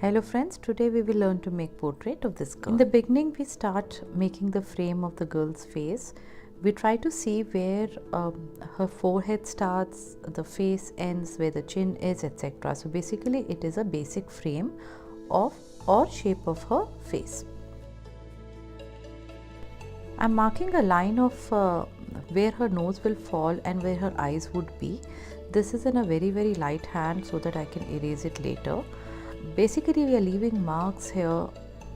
Hello friends, today we will learn to make portrait of this girl. In the beginning we start making the frame of the girl's face. We try to see where her forehead starts, the face ends, where the chin is, etc. So basically it is a basic frame of or shape of her face. I'm marking a line of where her nose will fall and where her eyes would be. This is in a very light hand so that I can erase it later. Basically we are leaving marks here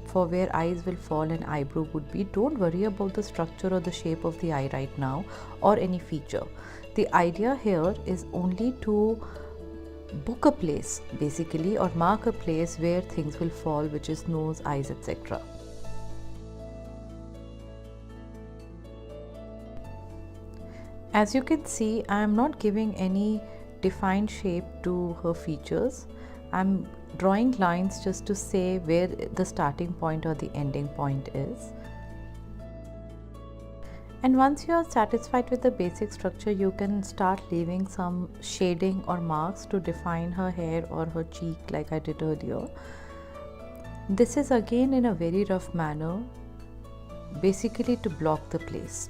for where eyes will fall and eyebrow would be. Don't worry about the structure or the shape of the eye right now or any feature. The idea here is only to book a place basically, or mark a place where things will fall, which is nose, eyes, etc. As you can see, I am not giving any defined shape to her features. I'm drawing lines just to say where the starting point or the ending point is. And once you are satisfied with the basic structure, you can start leaving some shading or marks to define her hair or her cheek like I did earlier. This is again in a very rough manner, basically to block the place.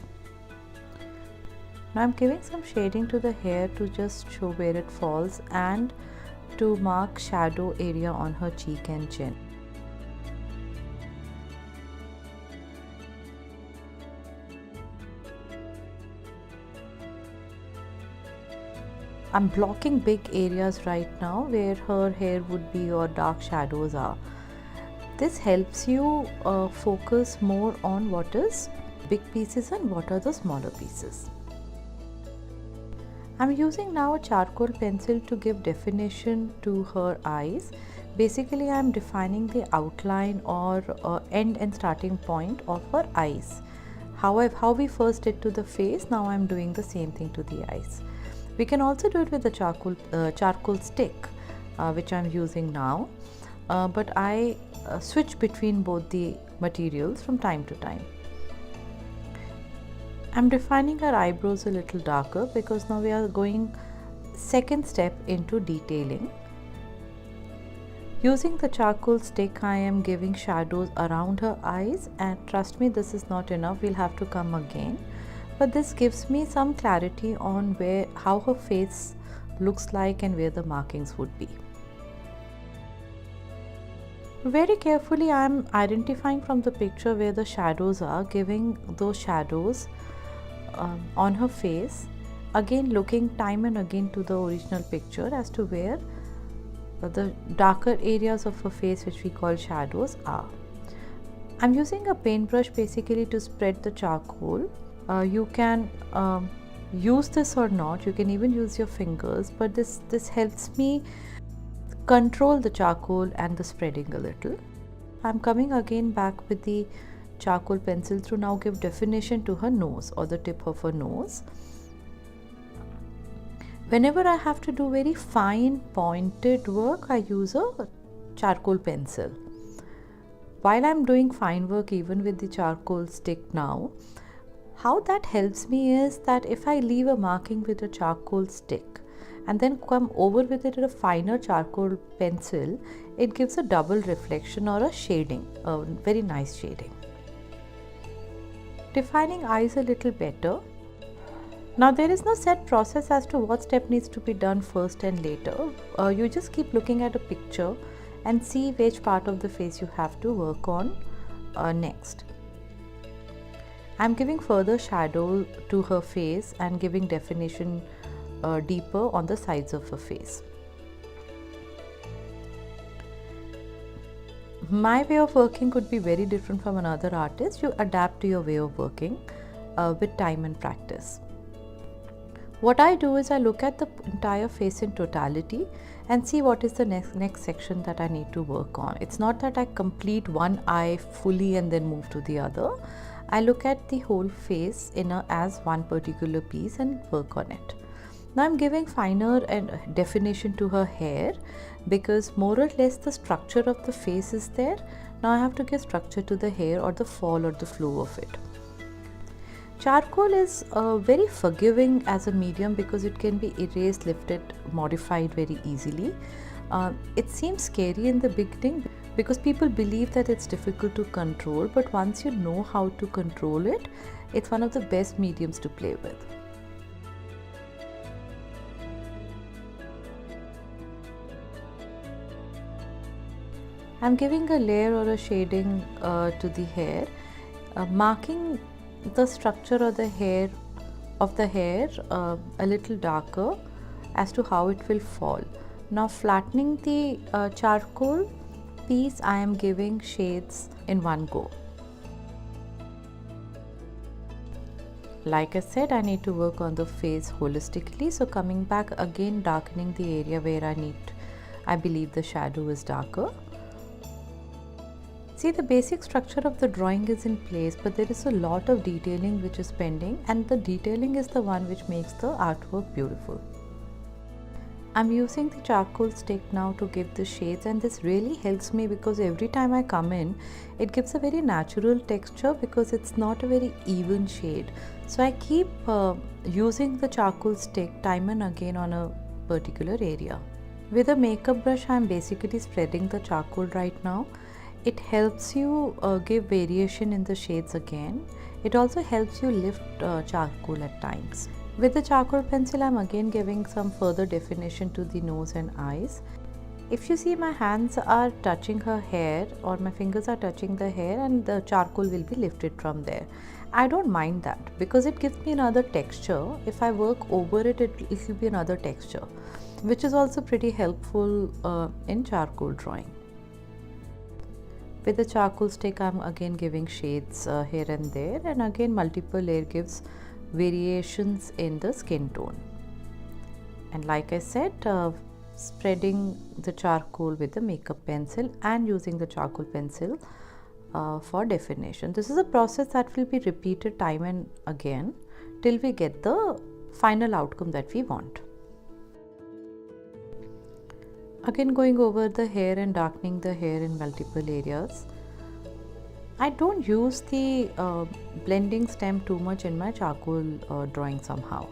Now I'm giving some shading to the hair to just show where it falls and to mark shadow area on her cheek and chin. I'm blocking big areas right now where her hair would be or dark shadows are. This helps you focus more on what is big pieces and what are the smaller pieces. I'm using now a charcoal pencil to give definition to her eyes. Basically, I'm defining the outline or end and starting point of her eyes. How we first did to the face, now I'm doing the same thing to the eyes. We can also do it with the charcoal stick, which I'm using now, but I switch between both the materials from time to time. I'm defining her eyebrows a little darker because now we are going second step into detailing. Using the charcoal stick, I am giving shadows around her eyes, and trust me, this is not enough, we'll have to come again. But this gives me some clarity on how her face looks like and where the markings would be. Very carefully I am identifying from the picture where the shadows are, giving those shadows on her face, again looking time and again to the original picture as to where the darker areas of her face, which we call shadows, are. I'm using a paintbrush basically to spread the charcoal. You can use this or not, you can even use your fingers, but this helps me control the charcoal and the spreading a little. I'm coming again back with the charcoal pencil to now give definition to her nose or the tip of her nose. Whenever I have to do very fine pointed work, I use a charcoal pencil. While I'm doing fine work even with the charcoal stick now, how that helps me is that if I leave a marking with a charcoal stick and then come over with it with a finer charcoal pencil, it gives a double reflection or a shading, a very nice shading. Defining eyes a little better. Now there is no set process as to what step needs to be done first and later. You just keep looking at a picture and see which part of the face you have to work on next. I'm giving further shadow to her face and giving definition deeper on the sides of her face. My way of working could be very different from another artist. You adapt to your way of working with time and practice. What I do is I look at the entire face in totality and see what is the next section that I need to work on. It's not that I complete one eye fully and then move to the other. I look at the whole face as one particular piece and work on it. Now I'm giving finer and definition to her hair because more or less the structure of the face is there. Now I have to give structure to the hair or the fall or the flow of it. Charcoal is very forgiving as a medium because it can be erased, lifted, modified very easily. It seems scary in the beginning because people believe that it's difficult to control, but once you know how to control it, it's one of the best mediums to play with. I'm giving a layer or a shading to the hair, marking the structure of the hair a little darker as to how it will fall. Now flattening the charcoal piece, I am giving shades in one go. Like I said, I need to work on the face holistically, so coming back again, darkening the area where I believe the shadow is darker. See, the basic structure of the drawing is in place, but there is a lot of detailing which is pending, and the detailing is the one which makes the artwork beautiful. I'm using the charcoal stick now to give the shades, and this really helps me because every time I come in, it gives a very natural texture because it's not a very even shade. So I keep using the charcoal stick time and again on a particular area. With a makeup brush, I'm basically spreading the charcoal right now. It helps you give variation in the shades again. It also helps you lift charcoal at times. With the charcoal pencil, I'm again giving some further definition to the nose and eyes. If you see, my hands are touching her hair, or my fingers are touching the hair, and the charcoal will be lifted from there. I don't mind that because it gives me another texture. If I work over it, it will be another texture, which is also pretty helpful in charcoal drawing. With the charcoal stick, I'm again giving shades here and there, and again multiple layer gives variations in the skin tone. And like I said, spreading the charcoal with the makeup pencil and using the charcoal pencil for definition. This is a process that will be repeated time and again till we get the final outcome that we want. Again, going over the hair and darkening the hair in multiple areas. I don't use the blending stem too much in my charcoal drawing somehow.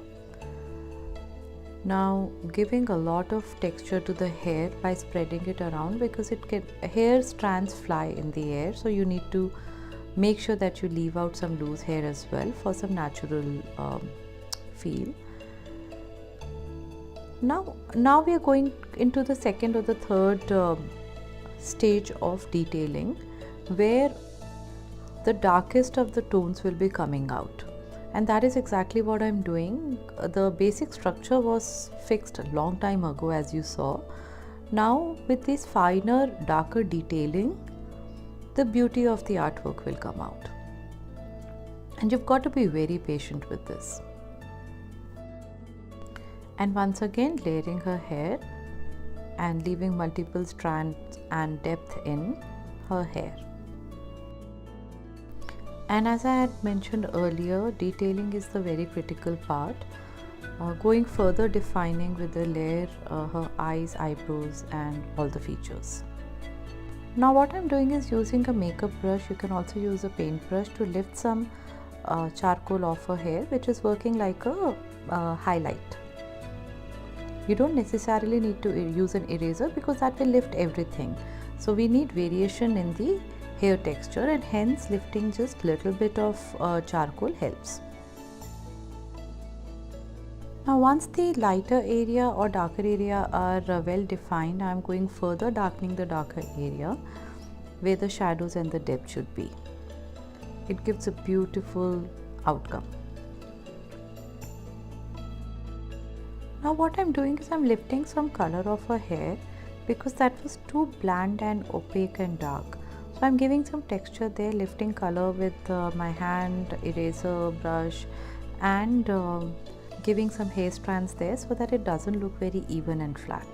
Now giving a lot of texture to the hair by spreading it around, because hair strands fly in the air, so you need to make sure that you leave out some loose hair as well for some natural feel. Now we are going into the second or the third stage of detailing, where the darkest of the tones will be coming out, and that is exactly what I'm doing. The basic structure was fixed a long time ago, as you saw. Now with this finer, darker detailing, the beauty of the artwork will come out, and you've got to be very patient with this. And once again, layering her hair and leaving multiple strands and depth in her hair. And as I had mentioned earlier, detailing is the very critical part. Going further, defining with the layer her eyes, eyebrows and all the features. Now what I'm doing is using a makeup brush. You can also use a paintbrush to lift some charcoal off her hair, which is working like a highlight. You don't necessarily need to use an eraser because that will lift everything. So we need variation in the hair texture, and hence lifting just little bit of charcoal helps. Now once the lighter area or darker area are well defined, I am going further darkening the darker area where the shadows and the depth should be. It gives a beautiful outcome. Now what I'm doing is I'm lifting some color of her hair because that was too bland and opaque and dark. So I'm giving some texture there, lifting color with my hand, eraser, brush, and giving some hair strands there so that it doesn't look very even and flat.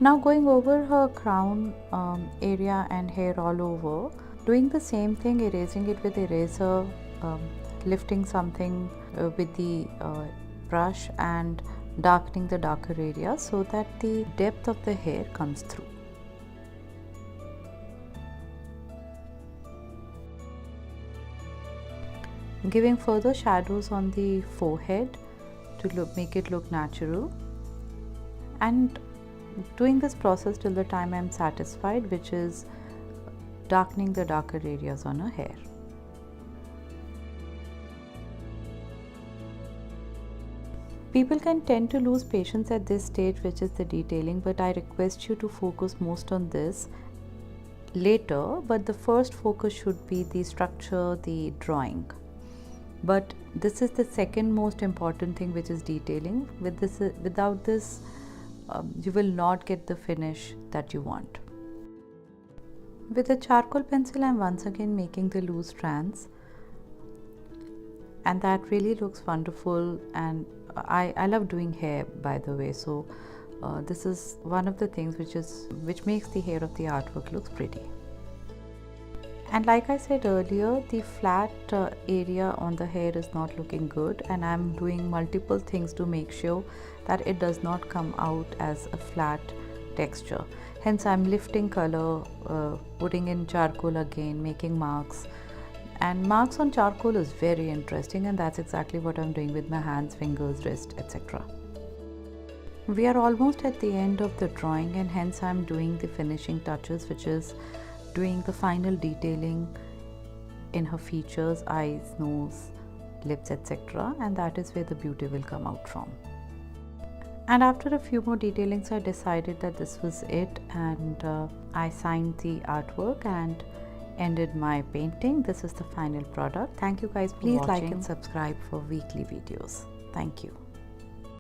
Now going over her crown area and hair all over, doing the same thing, erasing it with eraser, lifting something with the brush and darkening the darker area so that the depth of the hair comes through. Giving further shadows on the forehead to make it look natural, and doing this process till the time I'm satisfied, which is darkening the darker areas on her hair. People can tend to lose patience at this stage, which is the detailing, but I request you to focus most on this later. But the first focus should be the structure, the drawing. But this is the second most important thing, which is detailing. Without this, you will not get the finish that you want. With a charcoal pencil, I'm once again making the loose strands, and that really looks wonderful. And I love doing hair, by the way, so this is one of the things which makes the hair of the artwork looks pretty. And like I said earlier, the flat area on the hair is not looking good, and I'm doing multiple things to make sure that it does not come out as a flat texture. Hence I'm lifting color, putting in charcoal again, making marks. And marks on charcoal is very interesting, and that's exactly what I'm doing with my hands, fingers, wrist, etc. We are almost at the end of the drawing, and hence I'm doing the finishing touches, which is doing the final detailing in her features, eyes, nose, lips, etc. And that is where the beauty will come out from. And after a few more detailings, I decided that this was it, and I signed the artwork and ended my painting. This is the final product. Thank you guys for watching. Please like and subscribe for weekly videos. Thank you.